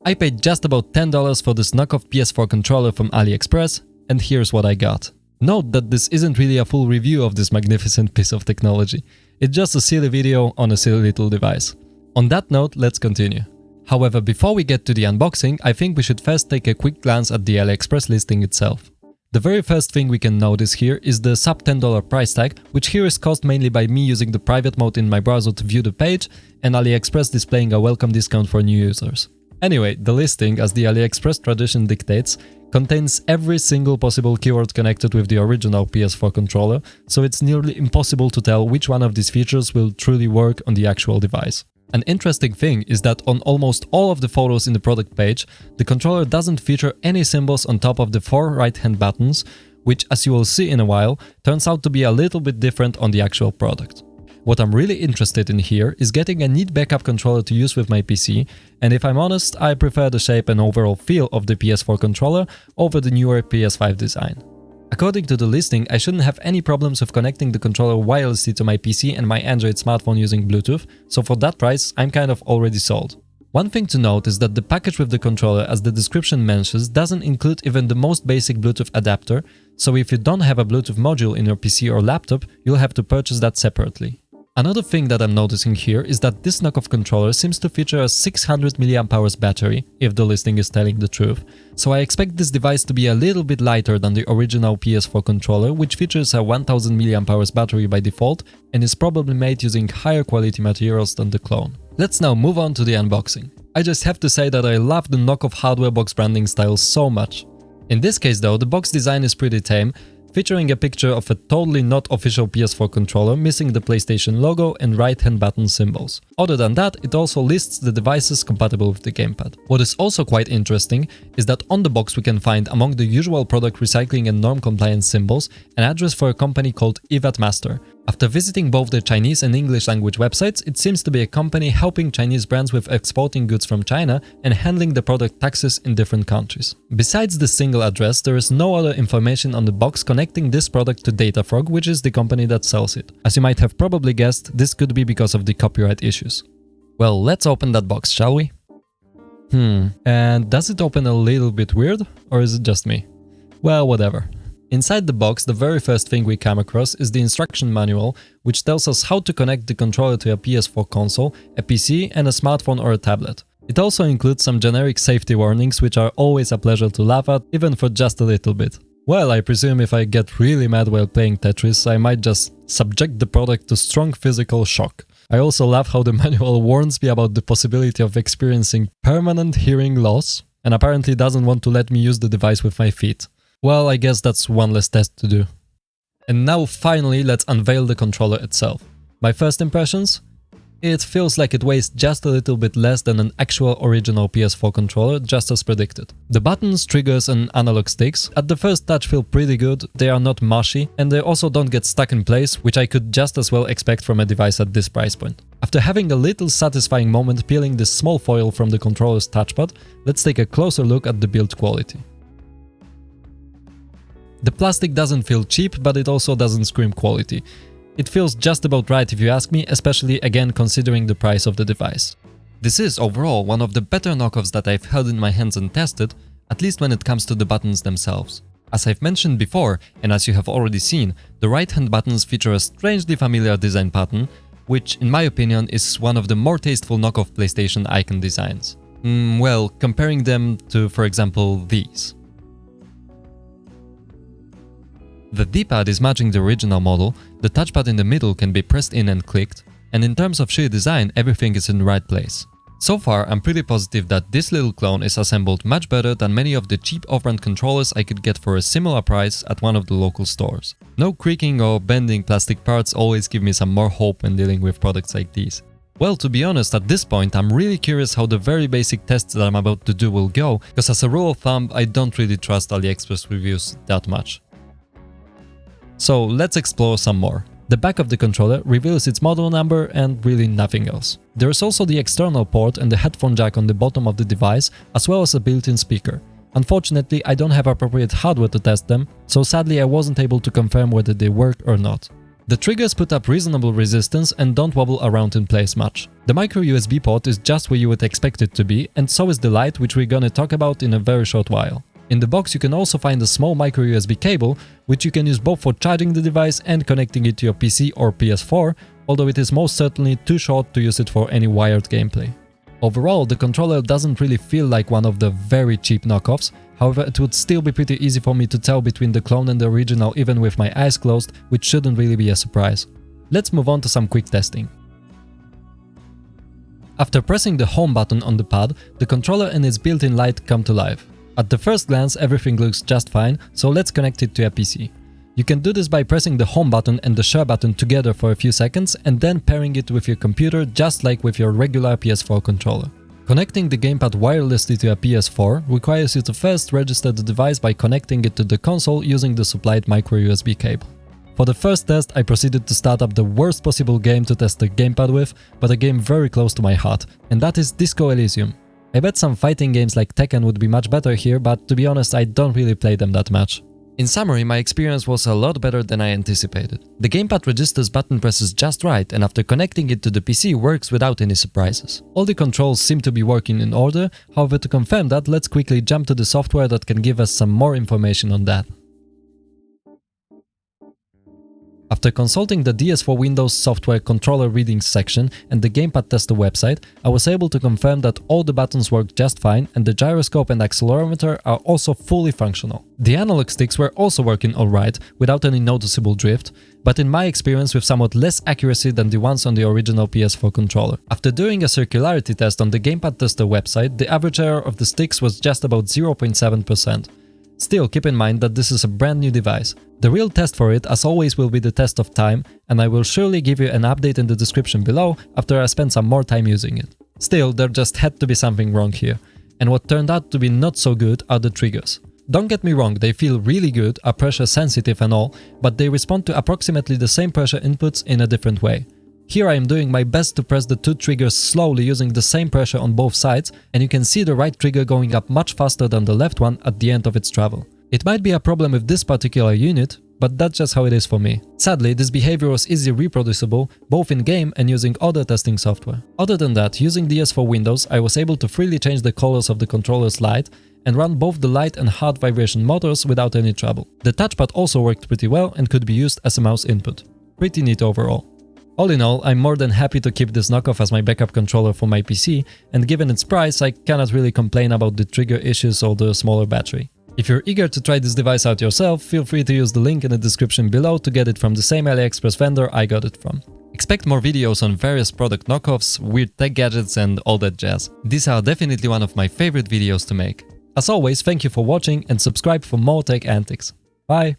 I paid just about $10 for this knockoff PS4 controller from AliExpress, and here's what I got. Note that this isn't really a full review of this magnificent piece of technology. It's just a silly video on a silly little device. On that note, let's continue. However, before we get to the unboxing, I think we should first take a quick glance at the AliExpress listing itself. The very first thing we can notice here is the sub $10 price tag, which here is caused mainly by me using the private mode in my browser to view the page and AliExpress displaying a welcome discount for new users. Anyway, the listing, as the AliExpress tradition dictates, contains every single possible keyword connected with the original PS4 controller, so it's nearly impossible to tell which one of these features will truly work on the actual device. An interesting thing is that on almost all of the photos in the product page, the controller doesn't feature any symbols on top of the 4 right-hand buttons, which, as you will see in a while, turns out to be a little bit different on the actual product. What I'm really interested in here is getting a neat backup controller to use with my PC, and if I'm honest, I prefer the shape and overall feel of the PS4 controller over the newer PS5 design. According to the listing, I shouldn't have any problems with connecting the controller wirelessly to my PC and my Android smartphone using Bluetooth, so for that price, I'm kind of already sold. One thing to note is that the package with the controller, as the description mentions, doesn't include even the most basic Bluetooth adapter, so if you don't have a Bluetooth module in your PC or laptop, you'll have to purchase that separately. Another thing that I'm noticing here is that this knockoff controller seems to feature a 600 mAh battery, if the listing is telling the truth, so I expect this device to be a little bit lighter than the original PS4 controller, which features a 1000 mAh battery by default and is probably made using higher quality materials than the clone. Let's now move on to the unboxing. I just have to say that I love the knockoff hardware box branding style so much. In this case though, the box design is pretty tame, featuring a picture of a totally not official PS4 controller missing the PlayStation logo and right-hand button symbols. Other than that, it also lists the devices compatible with the gamepad. What is also quite interesting is that on the box we can find, among the usual product recycling and norm compliance symbols, an address for a company called EVAT Master. After visiting both the Chinese and English language websites, it seems to be a company helping Chinese brands with exporting goods from China and handling the product taxes in different countries. Besides the single address, there is no other information on the box connecting this product to Datafrog, which is the company that sells it. As you might have probably guessed, this could be because of the copyright issues. Well, let's open that box, shall we? And does it open a little bit weird, or is it just me? Well, whatever. Inside the box, the very first thing we come across is the instruction manual, which tells us how to connect the controller to a PS4 console, a PC and a smartphone or a tablet. It also includes some generic safety warnings, which are always a pleasure to laugh at, even for just a little bit. Well, I presume if I get really mad while playing Tetris, I might just subject the product to strong physical shock. I also love how the manual warns me about the possibility of experiencing permanent hearing loss, and apparently doesn't want to let me use the device with my feet. Well, I guess that's one less test to do. And now finally, let's unveil the controller itself. My first impressions? It feels like it weighs just a little bit less than an actual original PS4 controller, just as predicted. The buttons, triggers and analog sticks at the first touch feel pretty good, they are not mushy, and they also don't get stuck in place, which I could just as well expect from a device at this price point. After having a little satisfying moment peeling this small foil from the controller's touchpad, let's take a closer look at the build quality. The plastic doesn't feel cheap, but it also doesn't scream quality. It feels just about right if you ask me, especially again considering the price of the device. This is overall one of the better knockoffs that I've held in my hands and tested, at least when it comes to the buttons themselves. As I've mentioned before, and as you have already seen, the right-hand buttons feature a strangely familiar design pattern, which in my opinion is one of the more tasteful knockoff PlayStation icon designs. Well, comparing them to, for example, these. The D-pad is matching the original model, the touchpad in the middle can be pressed in and clicked, and in terms of sheer design, everything is in the right place. So far, I'm pretty positive that this little clone is assembled much better than many of the cheap off-brand controllers I could get for a similar price at one of the local stores. No creaking or bending plastic parts always give me some more hope when dealing with products like these. Well, to be honest, at this point, I'm really curious how the very basic tests that I'm about to do will go, because as a rule of thumb, I don't really trust AliExpress reviews that much. So let's explore some more. The back of the controller reveals its model number and really nothing else. There is also the external port and the headphone jack on the bottom of the device, as well as a built-in speaker. Unfortunately, I don't have appropriate hardware to test them, so sadly I wasn't able to confirm whether they work or not. The triggers put up reasonable resistance and don't wobble around in place much. The micro USB port is just where you would expect it to be, and so is the light, which we're gonna talk about in a very short while. In the box you can also find a small micro USB cable, which you can use both for charging the device and connecting it to your PC or PS4, although it is most certainly too short to use it for any wired gameplay. Overall, the controller doesn't really feel like one of the very cheap knockoffs, however it would still be pretty easy for me to tell between the clone and the original even with my eyes closed, which shouldn't really be a surprise. Let's move on to some quick testing. After pressing the home button on the pad, the controller and its built-in light come to life. At the first glance everything looks just fine, so let's connect it to a PC. You can do this by pressing the home button and the share button together for a few seconds and then pairing it with your computer just like with your regular PS4 controller. Connecting the gamepad wirelessly to a PS4 requires you to first register the device by connecting it to the console using the supplied micro USB cable. For the first test I proceeded to start up the worst possible game to test the gamepad with, but a game very close to my heart, and that is Disco Elysium. I bet some fighting games like Tekken would be much better here, but to be honest I don't really play them that much. In summary, my experience was a lot better than I anticipated. The gamepad registers button presses just right, and after connecting it to the PC works without any surprises. All the controls seem to be working in order, however to confirm that, let's quickly jump to the software that can give us some more information on that. After consulting the DS4 Windows software controller readings section and the Gamepad Tester website, I was able to confirm that all the buttons work just fine and the gyroscope and accelerometer are also fully functional. The analog sticks were also working alright, without any noticeable drift, but in my experience with somewhat less accuracy than the ones on the original PS4 controller. After doing a circularity test on the Gamepad Tester website, the average error of the sticks was just about 0.7%. Still, keep in mind that this is a brand new device. The real test for it, as always, will be the test of time, and I will surely give you an update in the description below after I spend some more time using it. Still, there just had to be something wrong here, and what turned out to be not so good are the triggers. Don't get me wrong, they feel really good, are pressure sensitive and all, but they respond to approximately the same pressure inputs in a different way. Here I am doing my best to press the two triggers slowly using the same pressure on both sides, and you can see the right trigger going up much faster than the left one at the end of its travel. It might be a problem with this particular unit, but that's just how it is for me. Sadly, this behavior was easily reproducible both in game and using other testing software. Other than that, using DS4 Windows, I was able to freely change the colors of the controller's light and run both the light and hard vibration motors without any trouble. The touchpad also worked pretty well and could be used as a mouse input. Pretty neat overall. All in all, I'm more than happy to keep this knockoff as my backup controller for my PC, and given its price, I cannot really complain about the trigger issues or the smaller battery. If you're eager to try this device out yourself, feel free to use the link in the description below to get it from the same AliExpress vendor I got it from. Expect more videos on various product knockoffs, weird tech gadgets and all that jazz. These are definitely one of my favorite videos to make. As always, thank you for watching and subscribe for more tech antics. Bye!